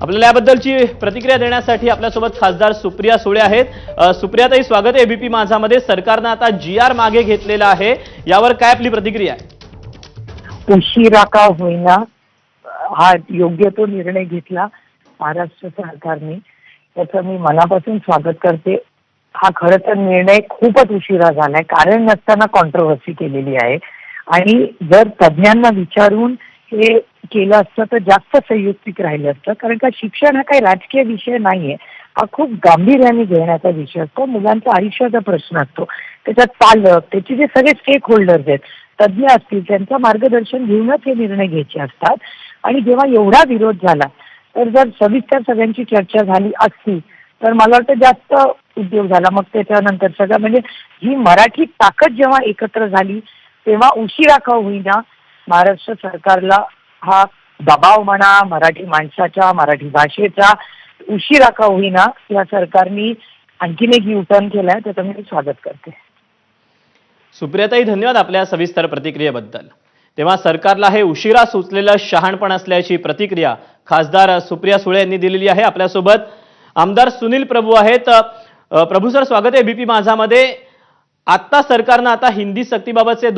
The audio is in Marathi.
आपल्याला याबद्दलची प्रतिक्रिया देण्यासाठी आपल्यासोबत खासदार सुप्रिया सुळे आहेत। सुप्रियाताई, स्वागत आहे एबीपी माझामध्ये। सरकारने आता जीआर मागे घेतलेला आहे, यावर काय आपली प्रतिक्रिया आहे? उशिरा का होईना हा योग्य तो निर्णय घेतला महाराष्ट्र सरकारने, त्याचं मी मनापासून स्वागत करते। हा खरं तर निर्णय खूपच उशिरा झालाय, कारण नसताना कॉन्ट्रोवर्सी केलेली आहे आणि जर तज्ञांना विचारून हे केलं असतं तर जास्त संयुक्तिक राहिलं असतं। कारण का शिक्षण हा काही राजकीय विषय नाहीये, हा खूप गांभीर्याने घेण्याचा विषय असतो। मुलांचा आयुष्याचा प्रश्न असतो, त्याच्यात पालक, त्याचे जे सगळे स्टेक होल्डर्स आहेत, तज्ञ असतील, त्यांचं मार्गदर्शन घेऊनच हे निर्णय घ्यायचे असतात। आणि जेव्हा एवढा विरोध झाला तर जर सविस्तर सगळ्यांची चर्चा झाली असती तर मला वाटतं जास्त उद्योग झाला। मग त्याच्यानंतर सगळं म्हणजे ही मराठी ताकद जेव्हा एकत्र झाली तेव्हा उशिरा का होईना महाराष्ट्र सरकारला हा दबाव म्हणा, मराठी माणसाच्या, मराठी भाषेचा उशिरा का होईना या सरकारने आणखीन एक युटर्न केलाय, त्याचं मी स्वागत करते। सुप्रियाताई, धन्यवाद आपल्या सविस्तर प्रतिक्रियेबद्दल। तेव्हा सरकारला हे उशिरा सुचलेलं शहाणपण असल्याची प्रतिक्रिया खासदार सुप्रिया सुळे यांनी दिलेली आहे। आपल्यासोबत आमदार सुनील प्रभू आहेत। प्रभू सर, स्वागत आहे एबीपी माझामध्ये। आता सरकारने हिंदी सक्तीबाबतचे